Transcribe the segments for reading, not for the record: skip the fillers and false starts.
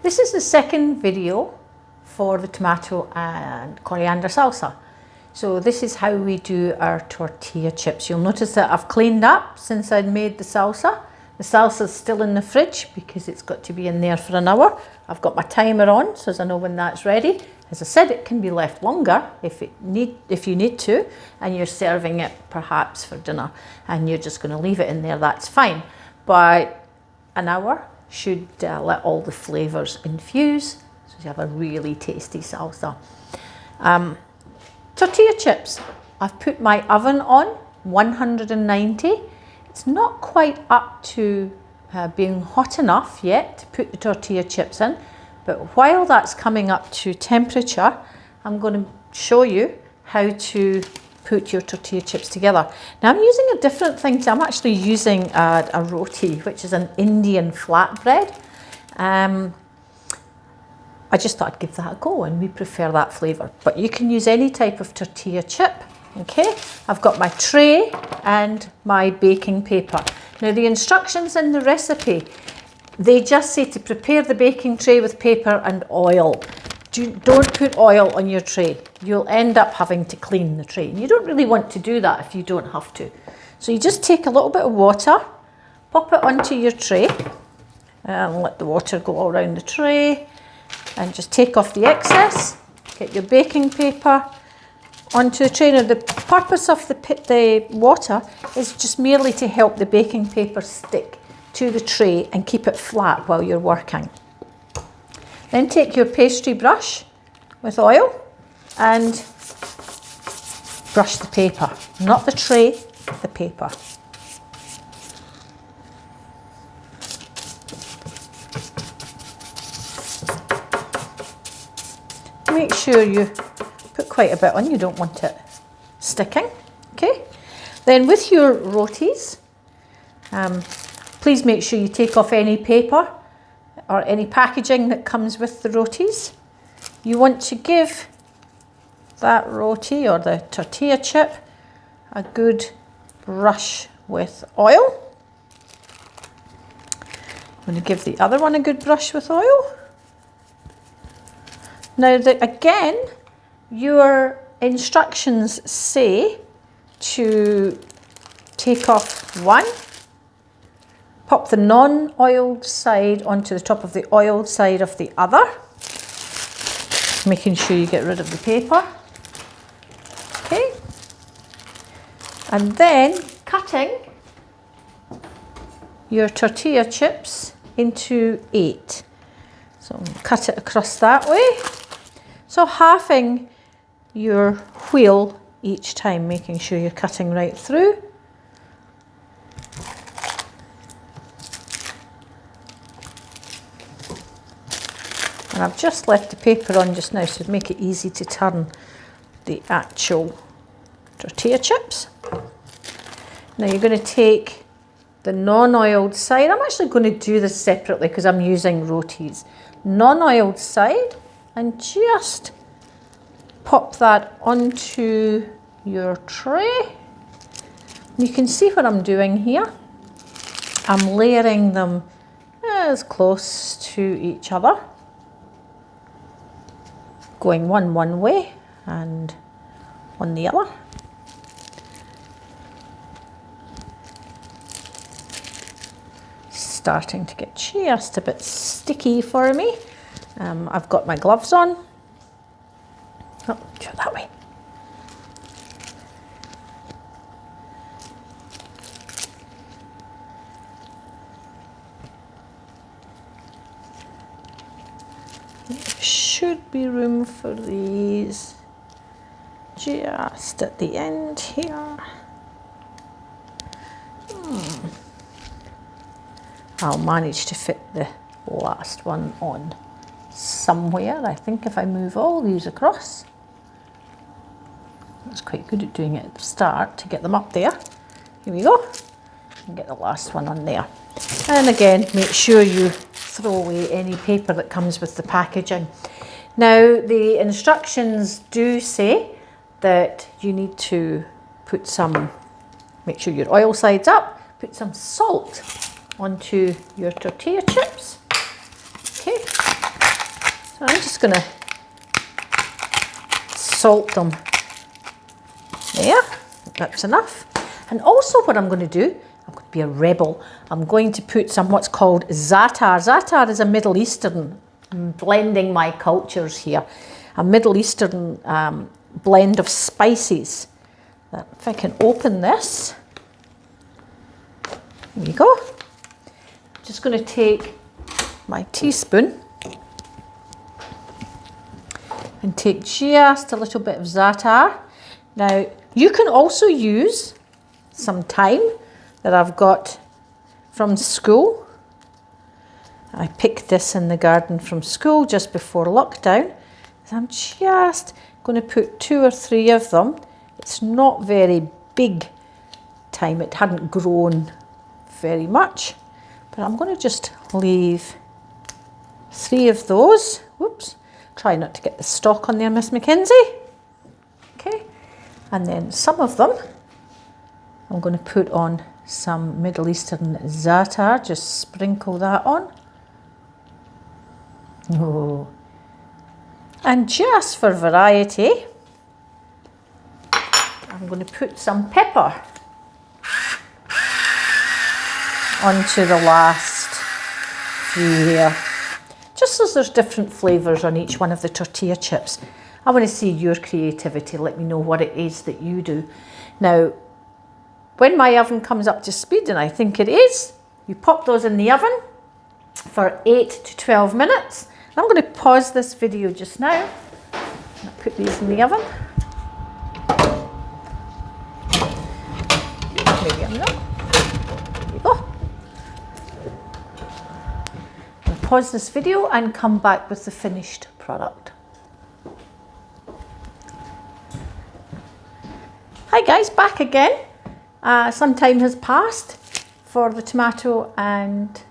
This is the second video for the tomato and coriander salsa. So this is how we do our tortilla chips. You'll notice that I've cleaned up since I'd made the salsa. The salsa is still in the fridge because it's got to be in there for an hour. I've got my timer on so as I know when that's ready. As I said, it can be left longer if you need to, and you're serving it perhaps for dinner and you're just going to leave it in there, that's fine. But an hour should let all the flavours infuse, so you have a really tasty salsa. Tortilla chips, I've put my oven on 190. It's not quite up to being hot enough yet to put the tortilla chips in, but while that's coming up to temperature, I'm going to show you how to put your tortilla chips together. Now I'm using a different thing. I'm actually using a roti, which is an Indian flatbread. I just thought I'd give that a go, and we prefer that flavour. But you can use any type of tortilla chip. Okay, I've got my tray and my baking paper. Now the instructions in the recipe, they just say to prepare the baking tray with paper and oil. Don't put oil on your tray. You'll end up having to clean the tray. And you don't really want to do that if you don't have to. So you just take a little bit of water, pop it onto your tray, and let the water go all around the tray. And just take off the excess, get your baking paper onto the tray. Now the purpose of the water is just merely to help the baking paper stick to the tray and keep it flat while you're working. Then take your pastry brush with oil and brush the paper, not the tray, the paper. Make sure you put quite a bit on, you don't want it sticking. Okay. Then with your rotis, please make sure you take off any paper or any packaging that comes with the rotis. You want to give that roti or the tortilla chip a good brush with oil. I'm going to give the other one a good brush with oil. Now again, your instructions say to take off one, pop the non-oiled side onto the top of the oiled side of the other, making sure you get rid of the paper. Okay. And then cutting your tortilla chips into 8. So cut it across that way. So halving your wheel each time, making sure you're cutting right through. And I've just left the paper on just now so to make it easy to turn the actual tortilla chips. Now you're going to take the non-oiled side. I'm actually going to do this separately because I'm using rotis. Non-oiled side, and just pop that onto your tray. You can see what I'm doing here. I'm layering them as close to each other, going one way and one the other. Starting to get just a bit sticky for me. I've got my gloves on. Oh, go that way. There should be room for these just at the end here. I'll manage to fit the last one on somewhere. I think if I move all these across. I was quite good at doing it at the start to get them up there. Here we go. And get the last one on there. And again, make sure you throw away any paper that comes with the packaging. Now, the instructions do say that you need to put some, make sure your oil side's up, put some salt onto your tortilla chips. Okay, so I'm just going to salt them there. That's enough. And also what I'm going to do, I'm going to be a rebel. I'm going to put some what's called za'atar. Za'atar is a Middle Eastern, blending my cultures here, a Middle Eastern blend of spices. If I can open this, there you go. I'm just going to take my teaspoon and take just a little bit of za'atar. Now, you can also use some thyme that I've got from school. I picked this in the garden from school just before lockdown. I'm just going to put 2 or 3 of them. It's not very big thyme. It hadn't grown very much, but I'm going to just leave 3 of those. Whoops. Try not to get the stalk on there, Miss Mackenzie. Okay. And then some of them, I'm going to put on some Middle Eastern za'atar. Just sprinkle that on. Oh. And just for variety, I'm going to put some pepper onto the last few here. Just as there's different flavours on each one of the tortilla chips. I want to see your creativity. Let me know what it is that you do. Now, when my oven comes up to speed, and I think it is, you pop those in the oven for 8 to 12 minutes. And I'm going to pause this video just now. I'll put these in the oven. Maybe I'm not. There you go. I'll pause this video and come back with the finished product. Hi guys, back again. Some time has passed for the tomato and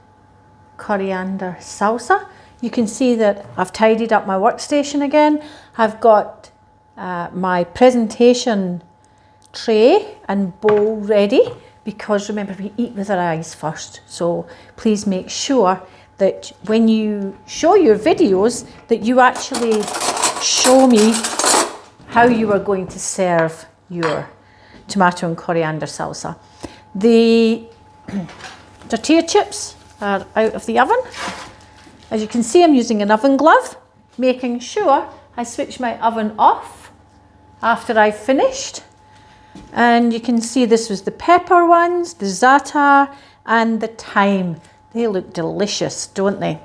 coriander salsa. You can see that I've tidied up my workstation again. I've got my presentation tray and bowl ready, because remember, we eat with our eyes first. So please make sure that when you show your videos that you actually show me how you are going to serve your tomato and coriander salsa. The tortilla chips are out of the oven. As you can see, I'm using an oven glove, making sure I switch my oven off after I've finished. And you can see this was the pepper ones, the za'atar and the thyme. They look delicious, don't they?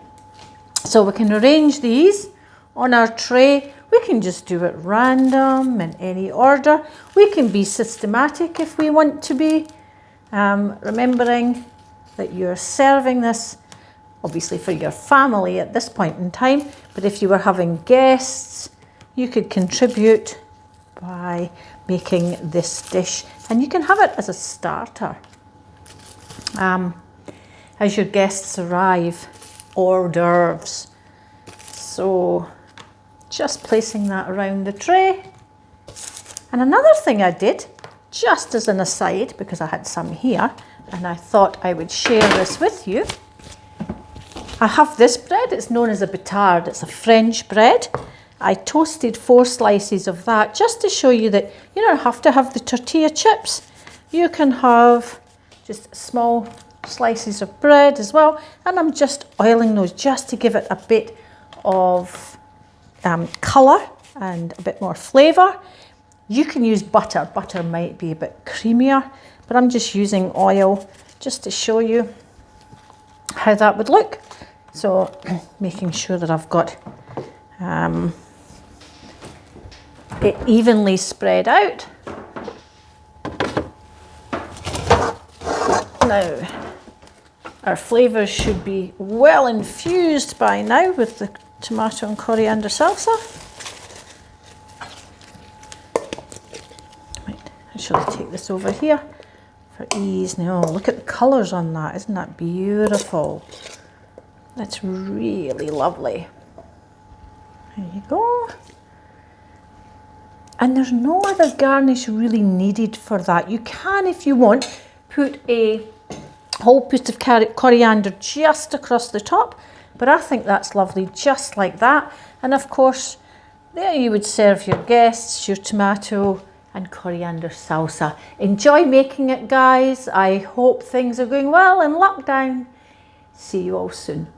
So we can arrange these on our tray. We can just do it random in any order. We can be systematic if we want to be, remembering that you're serving this obviously for your family at this point in time, but if you were having guests, you could contribute by making this dish, and you can have it as a starter. As your guests arrive, hors d'oeuvres. So just placing that around the tray. And another thing I did, just as an aside, because I had some here, and I thought I would share this with you. I have this bread, it's known as a batard, it's a French bread. I toasted 4 slices of that just to show you that you don't have to have the tortilla chips. You can have just small slices of bread as well. And I'm just oiling those just to give it a bit of colour and a bit more flavour. You can use butter. Butter might be a bit creamier, but I'm just using oil just to show you how that would look. So making sure that I've got it evenly spread out. Now, our flavours should be well infused by now with the tomato and coriander salsa. Right, I should take this over here for ease. Now, look at the colours on that. Isn't that beautiful? That's really lovely. There you go. And there's no other garnish really needed for that. You can, if you want, put a whole piece of coriander just across the top, But I think that's lovely just like that. And of course, there you would serve your guests your tomato and coriander salsa. Enjoy making it, guys. I hope things are going well in lockdown. See you all soon.